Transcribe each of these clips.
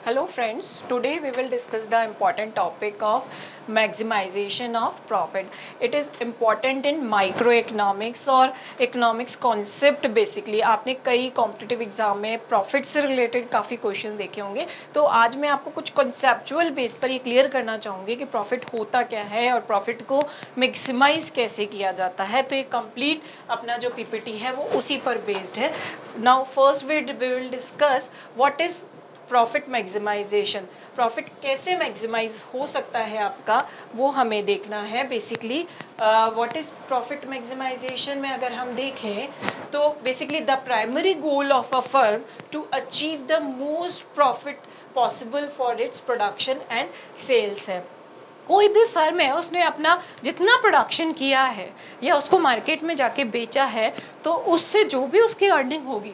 Hello friends, today we will discuss the important topic of maximization of profit. It is important in microeconomics और economics concept basically. आपने कई competitive exam में profit से related काफ़ी question देखे होंगे, तो आज मैं आपको कुछ कॉन्सेप्चुअल बेस पर ये क्लियर करना चाहूँगी कि प्रॉफिट होता क्या है और प्रॉफिट को मैक्सिमाइज कैसे किया जाता है। तो ये कंप्लीट अपना जो पीपीटी है वो उसी पर बेस्ड है। Now first we will discuss what is profit maximization. Profit कैसे मैक्सिमाइज हो सकता है आपका, वो हमें देखना है basically. What is profit maximization में अगर हम देखें तो basically the primary goal of a firm to achieve the most profit possible for its production and sales है। कोई भी फर्म है, उसने अपना जितना प्रोडक्शन किया है या उसको मार्केट में जाके बेचा है, तो उससे जो भी उसकी अर्निंग होगी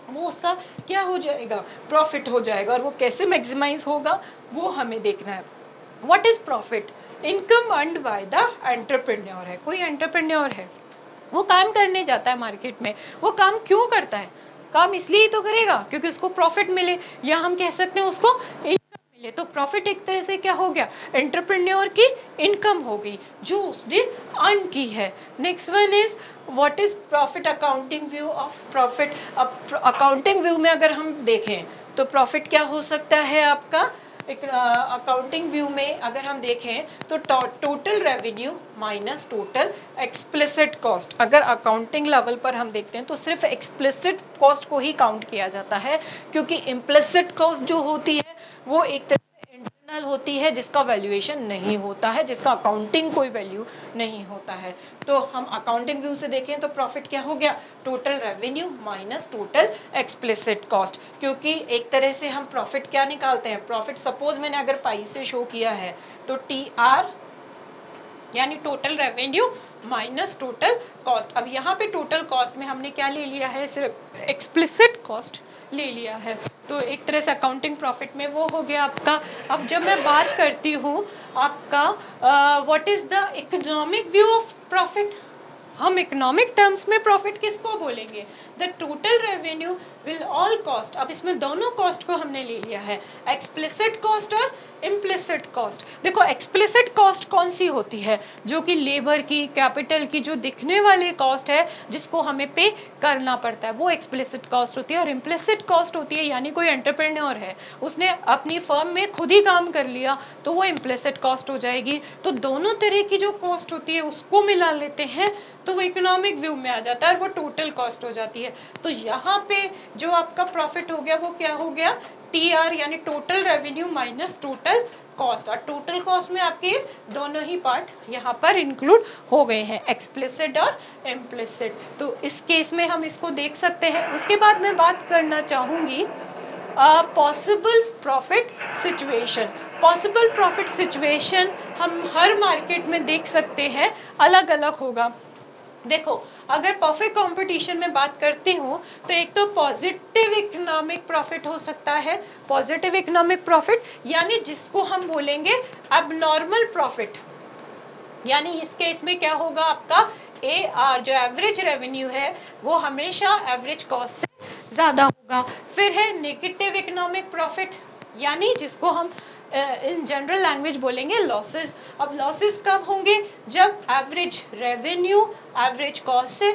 वो उसका क्या हो जाएगा, प्रॉफिट हो जाएगा। और वो कैसे मैक्सिमाइज होगा वो हमें देखना है। What is profit? Income earned by the entrepreneur है। कोई एंटरप्रेन्योर है, वो काम करने जाता है मार्केट में, वो काम क्यों करता है? काम इसलिए ही तो करेगा क्योंकि उसको प्रॉफिट मिले, या हम कह सकते हैं उसको इनकम मिले। तो प्रॉफिट एक तरह से क्या हो गया, एंटरप्रेन्योर की इनकम हो गई जो उसने अर्न की है। Next one is what is profit accounting view of profit. अब अकाउंटिंग व्यू में अगर हम देखें तो प्रॉफिट क्या हो सकता है आपका, एक अकाउंटिंग व्यू में अगर हम देखें तो total revenue minus total explicit cost. अगर अकाउंटिंग लेवल पर हम देखते हैं तो सिर्फ एक्सप्लिसिट कॉस्ट को ही काउंट किया जाता है, क्योंकि इम्प्लिसिट कॉस्ट जो होती है वो एक तरह से इंटरनल होती है, जिसका वैल्यूएशन नहीं होता है, जिसका अकाउंटिंग कोई वैल्यू नहीं होता है। तो हम अकाउंटिंग व्यू से देखें तो प्रॉफिट क्या हो गया, total revenue minus total explicit cost. क्योंकि एक तरह से हम प्रॉफिट क्या निकालते हैं, प्रॉफिट सपोज मैंने अगर पाई से शो किया है तो टी आर यानी total revenue minus total cost. अब यहाँ पे टोटल कॉस्ट में हमने क्या ले लिया है, सिर्फ एक्सप्लिसिट कॉस्ट ले लिया है। तो एक तरह से अकाउंटिंग प्रॉफिट में वो हो गया आपका। अब जब मैं बात करती हूँ आपका what is the economic view of profit, हम इकोनॉमिक टर्म्स में प्रॉफिट किसको बोलेंगे, the total revenue will all cost. अब इसमें दोनों कॉस्ट को हमने ले लिया है, एक्सप्लिसिट कॉस्ट और इम्प्लिसिट कॉस्ट। देखो एक्सप्लिसिट कॉस्ट कौन सी होती है, जो कि लेबर की, कैपिटल की जो दिखने वाली कॉस्ट है जिसको हमें पे करना पड़ता है, वो एक्सप्लिसिट कॉस्ट होती है। और इम्प्लिसिट कॉस्ट होती है यानी कोई एंटरप्रेन्योर है, उसने अपनी फर्म में खुद ही काम कर लिया तो वो इम्प्लिसिट कॉस्ट हो जाएगी। तो दोनों तरह की जो कॉस्ट होती है उसको मिला लेते हैं तो वो इकोनॉमिक व्यू में आ जाता है और वो टोटल कॉस्ट हो जाती है। तो यहाँ पे जो आपका प्रॉफिट हो गया वो क्या हो गया, टी आर यानी total revenue minus total cost. और टोटल कॉस्ट में आपके दोनों ही पार्ट यहाँ पर इंक्लूड हो गए हैं, एक्सप्लिसिट और इम्प्लिसिट। तो इस केस में हम इसको देख सकते हैं। उसके बाद मैं बात करना चाहूँगी possible profit situation. Possible profit situation हम हर मार्केट में देख सकते हैं, अलग अलग होगा। देखो अगर परफेक्ट कंपटीशन में बात करती हूँ तो एक तो पॉजिटिव इकोनॉमिक प्रॉफिट हो सकता है। पॉजिटिव इकोनॉमिक प्रॉफिट यानी जिसको हम बोलेंगे अबनॉर्मल प्रॉफिट, यानी इस केस में क्या होगा आपका ए आर जो एवरेज रेवेन्यू है वो हमेशा एवरेज कॉस्ट से ज़्यादा होगा। फिर है नेगेटिव इकोनॉमिक प्रॉफिट, यानी जिसको हम इन जनरल लैंग्वेज बोलेंगे लॉसेस। अब लॉसेस कब होंगे, जब एवरेज रेवेन्यू एवरेज कॉस्ट से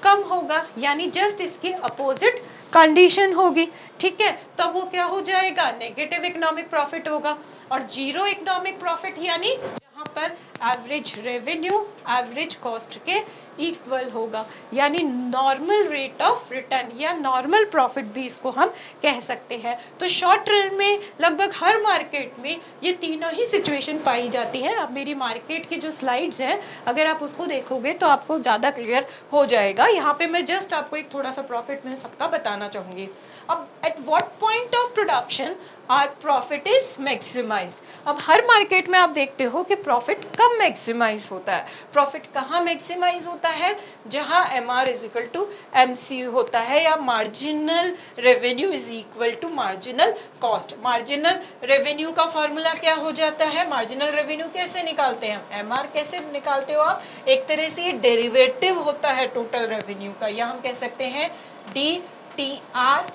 कम होगा, यानी जस्ट इसकी अपोजिट कंडीशन होगी। ठीक है, तब वो क्या हो जाएगा, नेगेटिव इकोनॉमिक प्रॉफिट होगा। और जीरो इकोनॉमिक प्रॉफिट यानी जहाँ पर एवरेज रेवेन्यू एवरेज कॉस्ट के इक्वल होगा, यानी नॉर्मल रेट ऑफ रिटर्न या नॉर्मल प्रॉफिट भी इसको हम कह सकते हैं। तो शॉर्ट रन में लगभग हर मार्केट में ये तीनों ही सिचुएशन पाई जाती है। अब मेरी मार्केट की जो स्लाइड्स हैं अगर आप उसको देखोगे तो आपको ज़्यादा क्लियर हो जाएगा। यहाँ पे मैं जस्ट आपको एक थोड़ा सा प्रॉफिट में सबका बताना चाहूँगी। अब at what point of production are profit is maximized. अब हर मार्केट में आप देखते हो कि प्रॉफिट कब मैक्सिमाइज होता है। प्रॉफिट कहाँ मैक्सिमाइज होता है, जहाँ M R is equal to M C होता है, या marginal revenue is equal to marginal cost. Marginal revenue का फॉर्मूला क्या हो जाता है, मार्जिनल रेवेन्यू कैसे निकालते हैं, एम आर कैसे निकालते हो आप, एक तरह से ये डेरिवेटिव होता है टोटल रेवेन्यू का, या हम कह सकते हैं D T R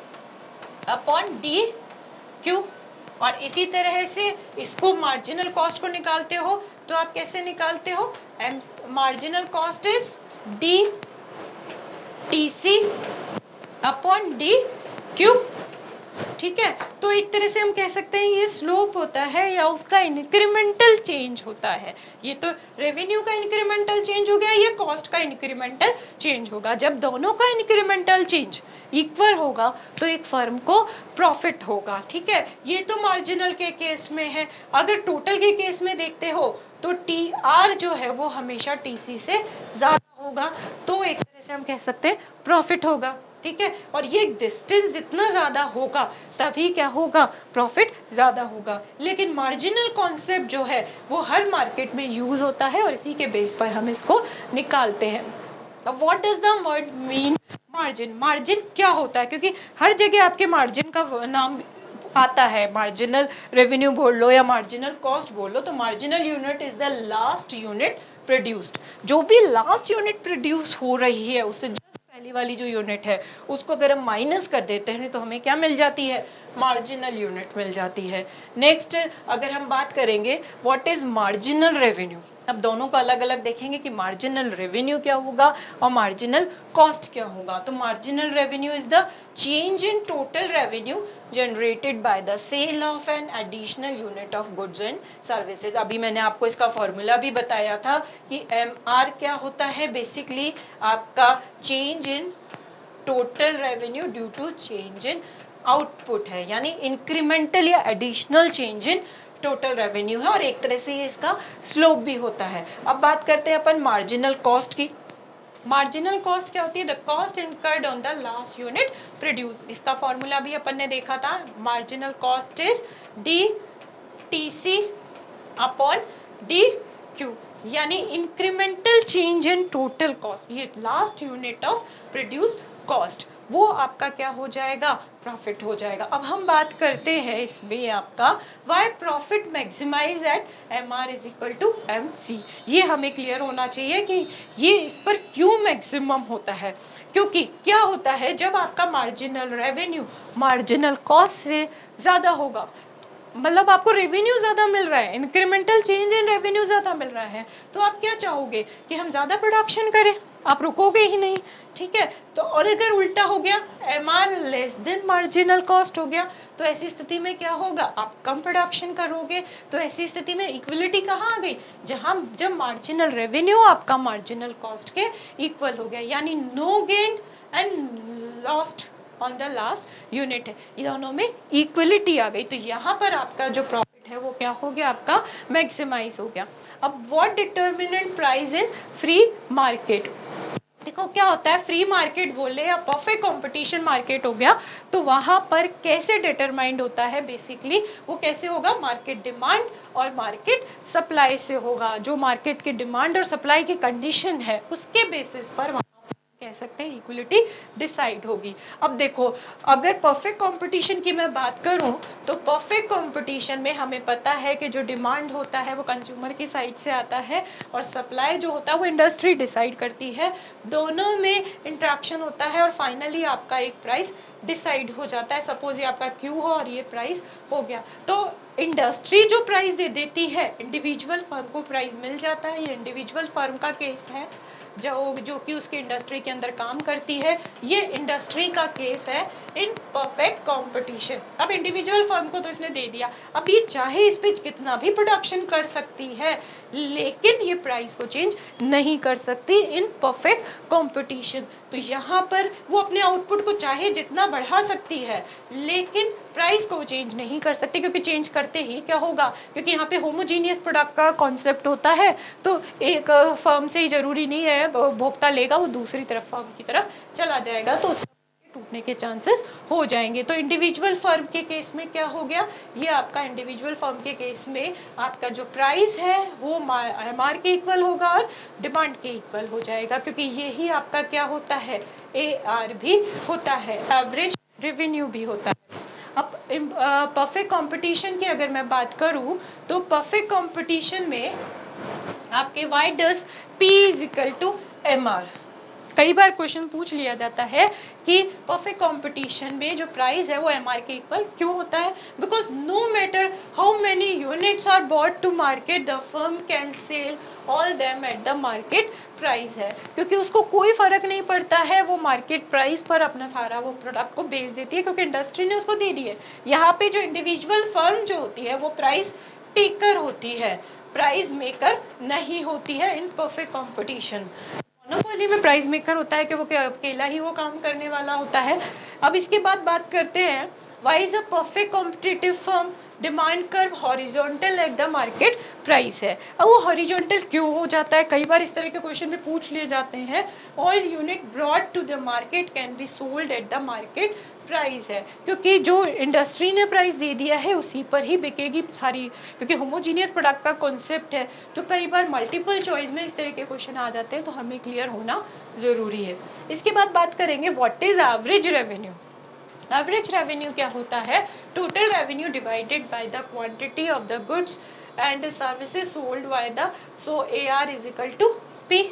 upon D Q और इसी तरह से इसको मार्जिनल कॉस्ट को निकालते हो तो आप कैसे निकालते हो, marginal cost is D T C upon D Q. ठीक है, तो एक तरह से हम कह सकते हैं ये स्लोप होता है या उसका इंक्रीमेंटल चेंज होता है। ये तो रेवेन्यू का इंक्रीमेंटल चेंज हो गया, ये कॉस्ट का इंक्रीमेंटल चेंज होगा। जब दोनों का इंक्रीमेंटल चेंज इक्वल होगा तो एक फर्म को प्रॉफिट होगा। ठीक है, ये तो मार्जिनल के केस में है। अगर टोटल के केस में देखते हो तो टी आर जो है वो हमेशा टी सी से ज्यादा होगा, तो एक तरह से हम कह सकते हैं प्रॉफिट होगा। ठीक है, और ये डिस्टेंस जितना ज्यादा होगा तभी क्या होगा, प्रॉफिट ज्यादा होगा। लेकिन मार्जिनल कॉन्सेप्ट जो है वो हर मार्केट में यूज होता है और इसी के बेस पर हम इसको निकालते हैं। अब what does the word mean margin, margin क्या होता है, क्योंकि हर जगह आपके मार्जिन का नाम आता है, मार्जिनल रेवेन्यू बोल लो या मार्जिनल कॉस्ट बोल लो, तो marginal unit is the last unit produced. जो भी लास्ट यूनिट प्रोड्यूस हो रही है उससे पहली वाली जो यूनिट है उसको अगर हम माइनस कर देते हैं तो हमें क्या मिल जाती है, मार्जिनल यूनिट मिल जाती है। नेक्स्ट अगर हम बात करेंगे व्हाट इज मार्जिनल रेवेन्यू, अब दोनों को अलग अलग देखेंगे कि मार्जिनल रेवेन्यू क्या होगा और मार्जिनल कॉस्ट क्या होगा। तो marginal revenue is the change in total revenue generated by the sale of an additional unit of goods and services. अभी मैंने आपको इसका फॉर्मूला भी बताया था कि MR क्या होता है, बेसिकली आपका change in total revenue due to change in output है, यानी इंक्रीमेंटल या additional change in total revenue है, और एक तरह से ये इसका स्लोप भी होता है। अब बात करते हैं अपन मार्जिनल कॉस्ट की। मार्जिनल कॉस्ट क्या होती है, the cost incurred on the last unit produce. इसका फॉर्मूला भी अपन ने देखा था, marginal cost is D T C upon D Q, यानी incremental change in total cost, ये last unit of produced cost, वो आपका क्या हो जाएगा, प्रॉफिट हो जाएगा। अब हम बात करते हैं इसमें आपका why profit maximize at MR is equal to MC। ये हमें क्लियर होना चाहिए कि ये इस पर क्यों मैक्सिमम होता है, क्योंकि क्या होता है जब आपका मार्जिनल रेवेन्यू मार्जिनल कॉस्ट से ज्यादा होगा, मतलब आपको रेवेन्यू ज्यादा मिल रहा है, इंक्रीमेंटल चेंज इन रेवेन्यू ज्यादा मिल रहा है, तो आप क्या चाहोगे कि हम ज्यादा प्रोडक्शन करें, आप रुकोगे ही नहीं। ठीक है, तो और अगर उल्टा हो गया, MR less than marginal cost हो गया, तो ऐसी स्थिति में क्या होगा, आप कम प्रोडक्शन करोगे। तो ऐसी स्थिति में इक्वलिटी कहाँ आ गई, जहां जब मार्जिनल रेवेन्यू आपका मार्जिनल कॉस्ट के इक्वल हो गया, यानी no gain and lost on the last unit है, ये दोनों में इक्वलिटी आ गई। तो यहाँ पर आपका जो प्रॉफिट है वो क्या हो गया, आपका मैक्सिमाइज हो गया। अब what determinant price in free market, देखो क्या होता है, फ्री मार्केट बोले या परफेक्ट कंपटीशन मार्केट हो गया, तो वहां पर कैसे डिटरमाइंड होता है, बेसिकली वो कैसे होगा, मार्केट डिमांड और मार्केट सप्लाई से होगा। जो मार्केट की डिमांड और सप्लाई की कंडीशन है उसके बेसिस पर कह सकते हैं इक्वलिटी डिसाइड होगी। अब देखो, अगर परफेक्ट कंपटीशन की मैं बात करूं तो परफेक्ट कंपटीशन में हमें पता है कि जो डिमांड होता है वो कंज्यूमर की साइड से आता है और सप्लाई जो होता है वो इंडस्ट्री डिसाइड करती है, दोनों में इंटरेक्शन होता है और फाइनली आपका एक प्राइस डिसाइड हो जाता है। सपोज ये आपका क्यू हो और ये प्राइस हो गया, तो इंडस्ट्री जो प्राइस दे देती है इंडिविजुअल फर्म को प्राइस मिल जाता है, ये इंडिविजुअल फर्म का केस है जो कि उसकी इंडस्ट्री के अंदर काम करती है, ये इंडस्ट्री का केस है इन परफेक्ट कंपटीशन। अब इंडिविजुअल फर्म को तो इसने दे दिया, अब ये चाहे इस पे कितना भी प्रोडक्शन कर सकती है लेकिन ये प्राइस को चेंज नहीं कर सकती इन परफेक्ट कंपटीशन। तो यहाँ पर वो अपने आउटपुट को चाहे जितना बढ़ा सकती है लेकिन प्राइस को चेंज नहीं कर सकती, क्योंकि चेंज करते ही क्या होगा, क्योंकि यहाँ पे होमोजीनियस प्रोडक्ट का कॉन्सेप्ट होता है, तो एक फर्म से ही जरूरी नहीं है भोक्ता लेगा वो दूसरी तरफ फर्म की तरफ चला जाएगा, तो उसका टूटने के चांसेस हो जाएंगे। तो इंडिविजुअल फर्म के केस में क्या हो गया, ये आपका इंडिविजुअल फर्म के केस में आपका जो प्राइस है वो MR के इक्वल होगा और डिमांड के इक्वल हो जाएगा, क्योंकि यही आपका क्या होता है, AR भी होता है, एवरेज रेवेन्यू भी होता है। अब परफेक्ट कंपटीशन की अगर मैं बात करूं तो परफेक्ट कंपटीशन में आपके why does P is equal to MR, कई बार क्वेश्चन पूछ लिया जाता है कि परफेक्ट कंपटीशन में जो प्राइस है वो एमआर के इक्वल क्यों होता है, because no matter how many units are bought to market the firm can sell all them at the market price है, क्योंकि उसको कोई फर्क नहीं पड़ता है, वो मार्केट प्राइस पर अपना सारा वो प्रोडक्ट को बेच देती है, क्योंकि इंडस्ट्री ने उसको दे दी है। यहाँ पे जो इंडिविजुअल फर्म जो होती है वो प्राइस टेकर होती है, प्राइस मेकर नहीं होती है इन परफेक्ट कंपटीशन। मोनोपोली में प्राइस मेकर होता है कि वो अकेला ही वो काम करने वाला होता है। अब इसके बाद बात करते हैं why is a perfect competitive firm demand curve horizontal eight the market price है। अब वो हॉरिजॉन्टल क्यों हो जाता है, कई बार इस तरह के क्वेश्चन में पूछ लिए जाते हैं। All unit brought to the market can be sold at the market price है, क्योंकि जो इंडस्ट्री ने प्राइस दे दिया है उसी पर ही बिकेगी सारी, क्योंकि होमोजीनियस प्रोडक्ट का कॉन्सेप्ट है। तो कई बार मल्टीपल चॉइस में इस तरह के क्वेश्चन आ जाते हैं, तो हमें क्लियर होना ज़रूरी है। इसके बाद बात करेंगे what is average revenue. Average revenue क्या होता है, total revenue divided by the quantity of the goods and services sold by the, so A R is equal to P,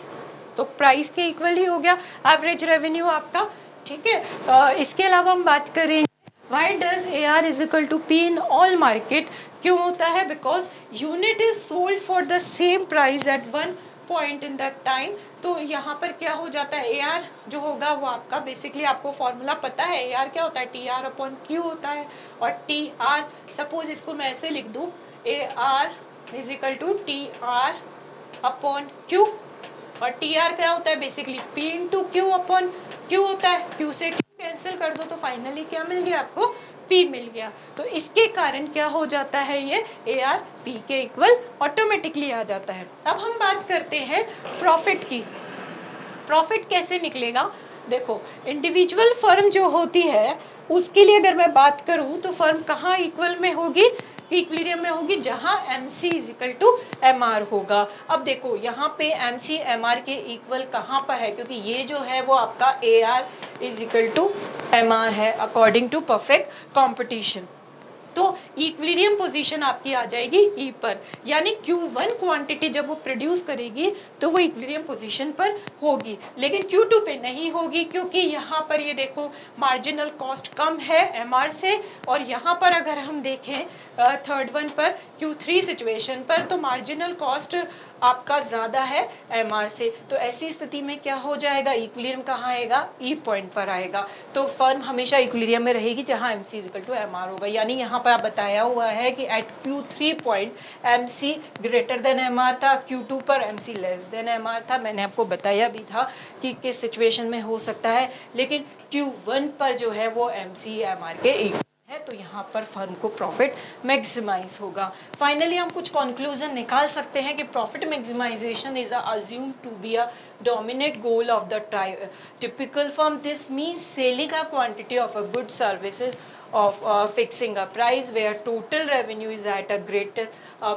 तो प्राइस के इक्वल ही हो गया एवरेज रेवेन्यू आपका। ठीक है, इसके अलावा हम बात करेंगे why does A R is equal to P in all market, क्यों होता है, because unit is sold for the same price at one point in that time. तो यहाँ पर क्या हो जाता है, ए आर जो होगा वो आपका बेसिकली आपको फॉर्मूला पता है, ए आर क्या होता है, टी आर अपॉन क्यू होता है। और टी आर सपोज इसको मैं ऐसे लिख दूँ, A R is equal to T R upon Q, और टी आर क्या होता है basically P into Q upon Q होता है, क्यू से क्यू कैंसिल कर दो तो फाइनली क्या मिल गया आपको, पी मिल गया। तो इसके कारण क्या हो जाता है, ये ए आर पी के इक्वल ऑटोमेटिकली आ जाता है। अब हम बात करते हैं प्रॉफिट की। प्रॉफिट कैसे निकलेगा, देखो इंडिविजुअल फर्म जो होती है उसके लिए अगर मैं बात करूं तो फर्म कहाँ इक्वल में होगी, इक्विलिब्रियम में होगी, जहां M C is equal to M R होगा। अब देखो यहाँ पे एम सी एम आर के इक्वल कहाँ पर है, क्योंकि ये जो है वो आपका A R is equal to M R है अकॉर्डिंग टू परफेक्ट कॉम्पिटिशन। तो इक्विलिब्रियम पोजीशन आपकी आ जाएगी ई पर, यानी Q1 क्वांटिटी जब वो प्रोड्यूस करेगी तो वो इक्विलिब्रियम पोजीशन पर होगी, लेकिन Q2 पे नहीं होगी, क्योंकि यहाँ पर ये देखो मार्जिनल कॉस्ट कम है एमआर से, और यहाँ पर अगर हम देखें थर्ड वन पर Q3 सिचुएशन पर तो मार्जिनल कॉस्ट आपका ज़्यादा है एमआर से। तो ऐसी स्थिति में क्या हो जाएगा, इक्विलिब्रियम कहाँ आएगा, ई पॉइंट पर आएगा। तो फर्म हमेशा इक्विलिब्रियम में रहेगी जहाँ M C equal to M R होगा, यानी यहाँ पर बताया हुआ है कि at Q3 point M C greater than M R था, Q2 पर M C less than M R था। मैंने आपको बताया भी था कि किस सिचुएशन में हो सकता है, लेकिन Q1 पर जो है वो एम सी एम आर के इक्वल है, तो यहाँ पर फर्म को प्रॉफिट मैक्सिमाइज होगा। फाइनली हम कुछ कंक्लूजन निकाल सकते हैं कि profit maximization is assume to be a dominant goal of the typical firm. This means selling a quantity of a good services of fixing a price where total revenue is at a greater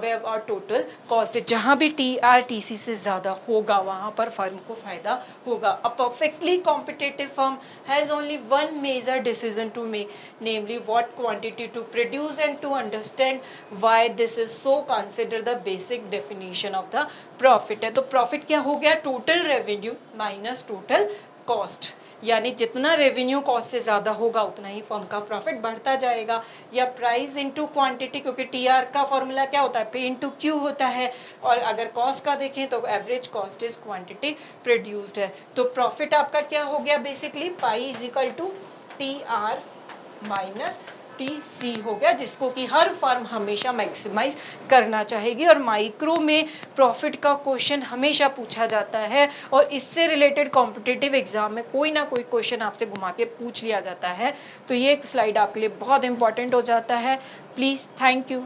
where our total cost जहाँ भी TRTC से ज़्यादा होगा वहाँ पर firm को फायदा होगा। A perfectly competitive firm has only one major decision to make, namely what quantity to produce and to understand why this is so consider the basic definition of the profit है। तो profit क्या हो गया, total revenue minus total cost, यानी जितना revenue cost से ज़्यादा होगा उतना ही फर्म का प्रॉफिट बढ़ता जाएगा, या प्राइस इनटू क्वांटिटी, क्योंकि टीआर का फॉर्मूला क्या होता है, पे इनटू क्यू होता है, और अगर कॉस्ट का देखें तो average cost is quantity produced है। तो प्रॉफिट आपका क्या हो गया basically, pi is equal to T R minus T हो गया, जिसको कि हर फर्म हमेशा मैक्सिमाइज करना चाहेगी। और माइक्रो में प्रॉफिट का क्वेश्चन हमेशा पूछा जाता है, और इससे रिलेटेड कॉम्पिटिटिव एग्जाम में कोई ना कोई क्वेश्चन आपसे घुमा के पूछ लिया जाता है। तो ये स्लाइड आपके लिए बहुत इंपॉर्टेंट हो जाता है। Please, thank you.